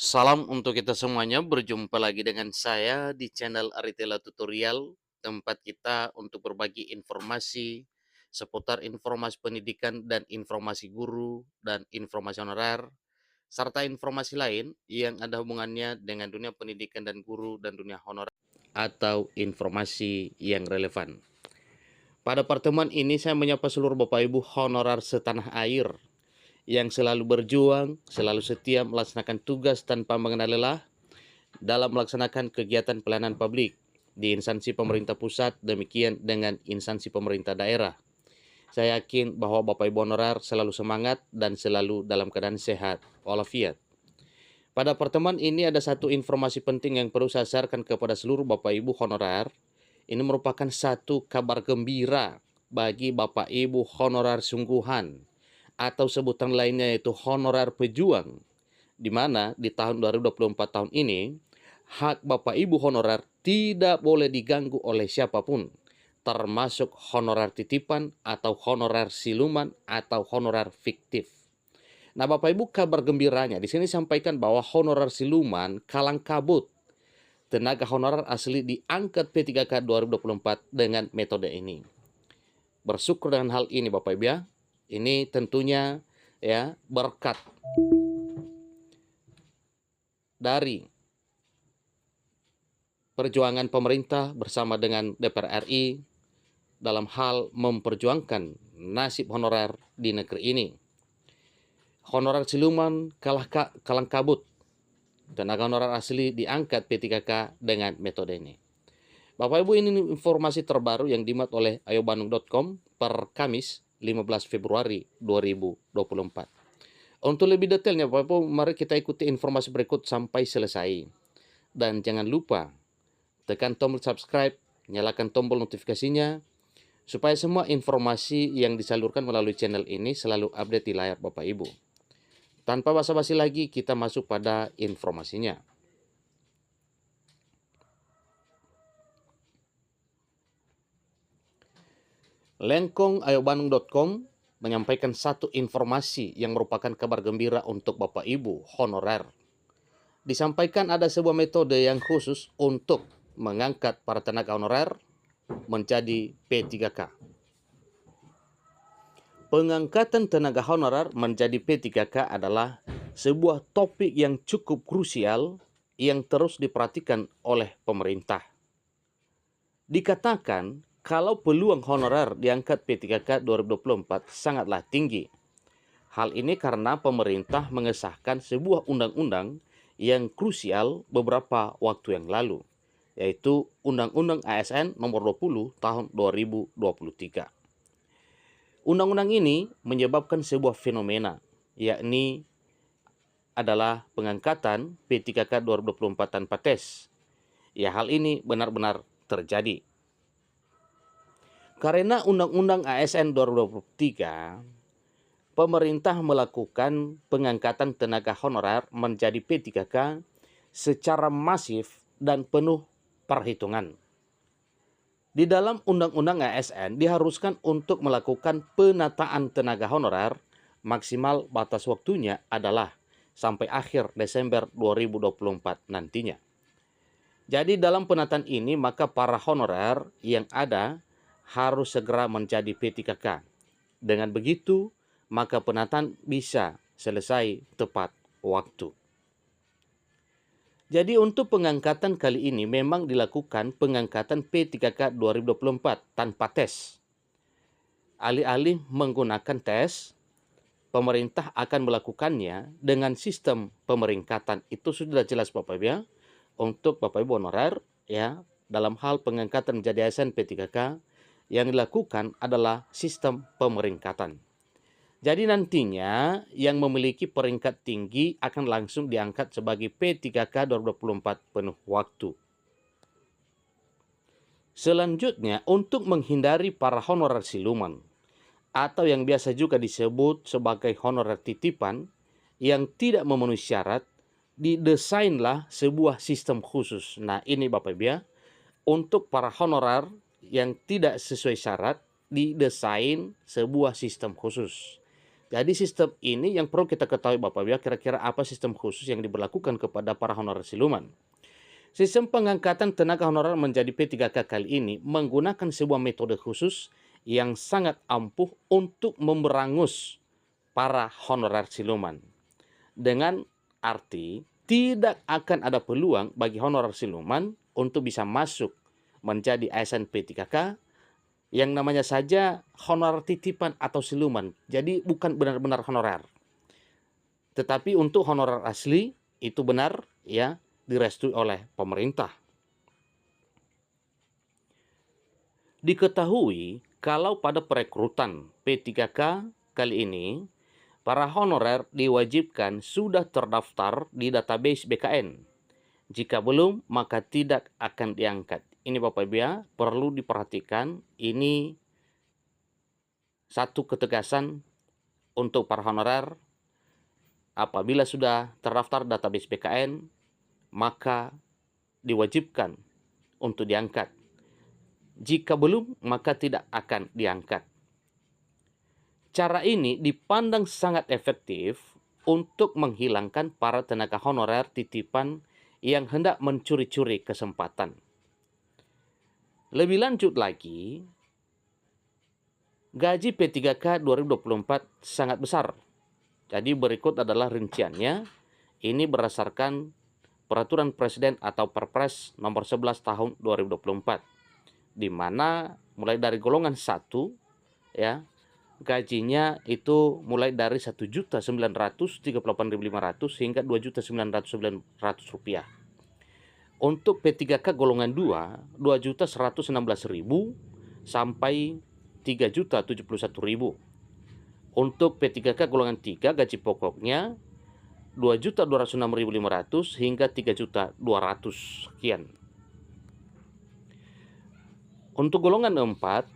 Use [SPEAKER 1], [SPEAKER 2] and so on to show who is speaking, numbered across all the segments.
[SPEAKER 1] Salam untuk kita semuanya, berjumpa lagi dengan saya di channel Aritela Tutorial, tempat kita untuk berbagi informasi seputar informasi pendidikan dan informasi guru dan informasi honorer, serta informasi lain yang ada hubungannya dengan dunia pendidikan dan guru dan dunia honorer atau informasi yang relevan. Pada pertemuan ini saya menyapa seluruh Bapak Ibu honorer setanah air yang selalu berjuang, selalu setia melaksanakan tugas tanpa mengenal lelah dalam melaksanakan kegiatan pelayanan publik di instansi pemerintah pusat, demikian dengan instansi pemerintah daerah. Saya yakin bahwa Bapak Ibu honorer selalu semangat dan selalu dalam keadaan sehat walafiat. Pada pertemuan ini ada satu informasi penting yang perlu saya sharekan kepada seluruh Bapak Ibu honorer. Ini merupakan satu kabar gembira bagi Bapak Ibu honorer sungguhan atau sebutan lainnya yaitu honorer pejuang, di mana di tahun 2024 tahun ini hak Bapak Ibu honorer tidak boleh diganggu oleh siapapun, termasuk honorer titipan atau honorer siluman atau honorer fiktif. Nah, Bapak Ibu, kabar gembiranya di sini sampaikan bahwa honorer siluman kalang kabut tenaga honorer asli diangkat P3K 2024 dengan metode ini. Bersyukur dengan hal ini Bapak Ibu ya. Ini tentunya ya berkat dari perjuangan pemerintah bersama dengan DPR RI dalam hal memperjuangkan nasib honorer di negeri ini. Honorer siluman kalang kabut, tenaga honorer asli diangkat P3K dengan metode ini. Bapak Ibu, ini informasi terbaru yang dimuat oleh ayobandung.com per Kamis 15 Februari 2024. Untuk lebih detailnya Bapak Ibu, mari kita ikuti informasi berikut sampai selesai. Dan jangan lupa tekan tombol subscribe, nyalakan tombol notifikasinya, supaya semua informasi yang disalurkan melalui channel ini selalu update di layar Bapak Ibu. Tanpa basa-basi lagi, kita masuk pada informasinya. Lengkong ayobandung.com menyampaikan satu informasi yang merupakan kabar gembira untuk Bapak Ibu honorer. Disampaikan ada sebuah metode yang khusus untuk mengangkat para tenaga honorer menjadi P3K. Pengangkatan tenaga honorer menjadi P3K adalah sebuah topik yang cukup krusial yang terus diperhatikan oleh pemerintah. Dikatakan kalau peluang honorer diangkat P3K 2024 sangatlah tinggi. Hal ini karena pemerintah mengesahkan sebuah undang-undang yang krusial beberapa waktu yang lalu, yaitu Undang-Undang ASN Nomor 20 Tahun 2023. Undang-undang ini menyebabkan sebuah fenomena, yakni adalah pengangkatan P3K 2024 tanpa tes. Ya, hal ini benar-benar terjadi. Karena Undang-Undang ASN 2023, pemerintah melakukan pengangkatan tenaga honorer menjadi P3K secara masif dan penuh perhitungan. Di dalam Undang-Undang ASN diharuskan untuk melakukan penataan tenaga honorer maksimal batas waktunya adalah sampai akhir Desember 2024 nantinya. Jadi dalam penataan ini maka para honorer yang ada harus segera menjadi P3K. Dengan begitu maka penataan bisa selesai tepat waktu. Jadi untuk pengangkatan kali ini memang dilakukan pengangkatan P3K 2024 tanpa tes. Alih-alih menggunakan tes, pemerintah akan melakukannya dengan sistem pemeringkatan. Itu sudah jelas Bapak Ibu ya. Untuk Bapak Ibu honorer ya, dalam hal pengangkatan menjadi ASN P3K yang dilakukan adalah sistem pemeringkatan. Jadi nantinya yang memiliki peringkat tinggi akan langsung diangkat sebagai P3K 2024 penuh waktu. Selanjutnya, untuk menghindari para honorer siluman atau yang biasa juga disebut sebagai honorer titipan yang tidak memenuhi syarat, didesainlah sebuah sistem khusus. Nah, ini Bapak Ibu ya, untuk para honorer yang tidak sesuai syarat didesain sebuah sistem khusus. Jadi sistem ini yang perlu kita ketahui Bapak Ibu, kira-kira apa sistem khusus yang diberlakukan kepada para honorer siluman. Sistem pengangkatan tenaga honorer menjadi P3K kali ini menggunakan sebuah metode khusus yang sangat ampuh untuk memberangus para honorer siluman. Dengan arti tidak akan ada peluang bagi honorer siluman untuk bisa masuk menjadi ASN P3K yang namanya saja honorer titipan atau siluman. Jadi bukan benar-benar honorer. Tetapi untuk honorer asli itu benar ya direstui oleh pemerintah. Diketahui kalau pada perekrutan P3K kali ini, para honorer diwajibkan sudah terdaftar di database BKN. Jika belum, maka tidak akan diangkat. Ini Bapak Ibu ya, perlu diperhatikan. Ini satu ketegasan untuk para honorer. Apabila sudah terdaftar database BKN, maka diwajibkan untuk diangkat. Jika belum, maka tidak akan diangkat. Cara ini dipandang sangat efektif untuk menghilangkan para tenaga honorer titipan yang hendak mencuri-curi kesempatan. Lebih lanjut lagi, gaji P3K 2024 sangat besar. Jadi berikut adalah rinciannya. Ini berdasarkan Peraturan Presiden atau Perpres nomor 11 tahun 2024. Di mana mulai dari golongan 1 ya, gajinya itu mulai dari 1.938.500 hingga 2.900.900 rupiah. Untuk P3K golongan 2, 2.116.000 sampai 3.071.000. Untuk P3K golongan 3 gaji pokoknya 2.206.500 hingga 3.200.000 sekian. Untuk golongan 4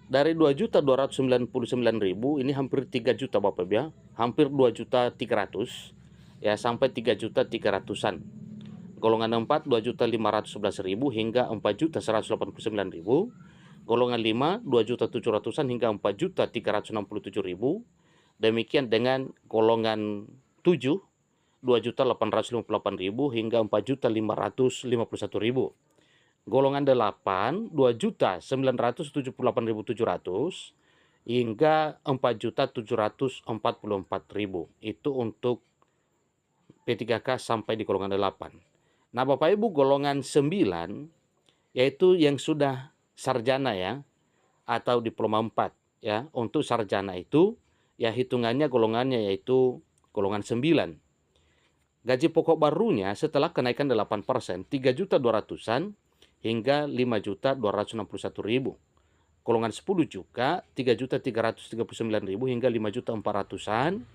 [SPEAKER 1] dari 2.299.000 ini hampir 3 juta Bapak Ibu ya, hampir 2.300.000 ya sampai 3.300.000-an. Golongan 4 2.511.000 hingga 4.189.000. Golongan 5 2.700.000-an hingga 4.367.000. Demikian dengan golongan 7 2.858.000 hingga 4.551.000. Golongan 8 2.978.700 hingga 4.744.000. Itu untuk P3K sampai di golongan 8. Nah, Bapak Ibu golongan 9 yaitu yang sudah sarjana ya atau diploma 4 ya. Untuk sarjana itu ya hitungannya golongannya yaitu golongan 9. Gaji pokok barunya setelah kenaikan 8%, 3.200.000-an hingga 5.261.000. Golongan 10 juga 3.339.000 hingga 5.400.000-an.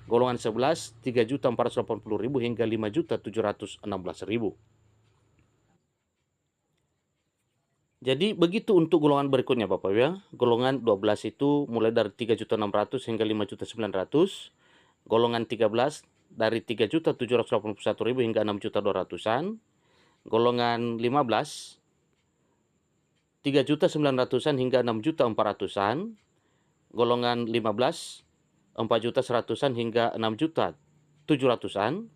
[SPEAKER 1] Golongan 11 3.480.000 hingga 5.716.000. Jadi begitu untuk golongan berikutnya Bapak ya. Golongan 12 itu mulai dari 3.600.000 hingga 5.900.000. Golongan 13 dari 3.781.000 hingga 6.200.000-an. Golongan 15 3.900.000-an hingga 6.400.000-an. Golongan 15 4.100.000-an hingga 6.700.000-an.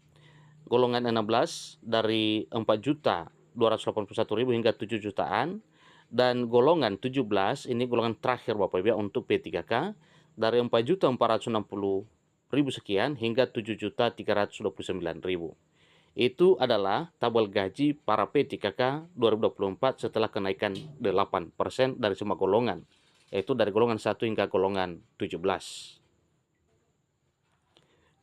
[SPEAKER 1] Golongan 16 dari 4.281.000 hingga 7 jutaan. Dan golongan 17 ini golongan terakhir Bapak Ibu untuk P3K dari 4.460.000 sekian hingga 7.329.000. Itu adalah tabel gaji para P3K 2024 setelah kenaikan 8% dari semua golongan, yaitu dari golongan 1 hingga golongan 17.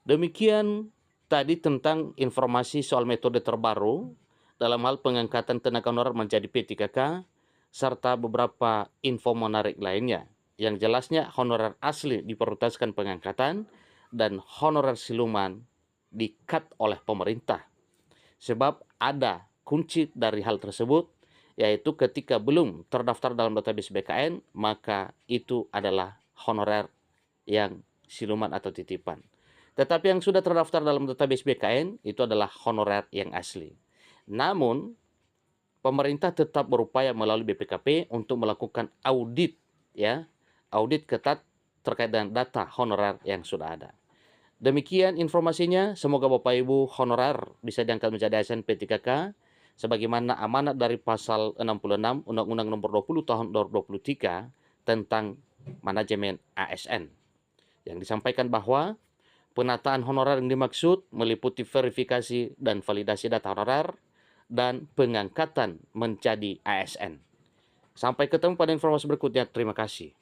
[SPEAKER 1] Demikian tadi tentang informasi soal metode terbaru dalam hal pengangkatan tenaga honorer menjadi P3K, serta beberapa info menarik lainnya. Yang jelasnya honorer asli diprioritaskan pengangkatan dan honorer siluman di-cut oleh pemerintah. Sebab ada kunci dari hal tersebut, yaitu ketika belum terdaftar dalam database BKN, maka itu adalah honorer yang siluman atau titipan. Tetapi yang sudah terdaftar dalam database BKN, itu adalah honorer yang asli. Namun, pemerintah tetap berupaya melalui BPKP untuk melakukan audit, ya, audit ketat terkait dengan data honorer yang sudah ada. Demikian informasinya, semoga Bapak Ibu honorer bisa diangkat menjadi ASN P3K sebagaimana amanat dari pasal 66 Undang-Undang Nomor 20 Tahun 2023 tentang manajemen ASN. Yang disampaikan bahwa penataan honorer yang dimaksud meliputi verifikasi dan validasi data honorer dan pengangkatan menjadi ASN. Sampai ketemu pada informasi berikutnya. Terima kasih.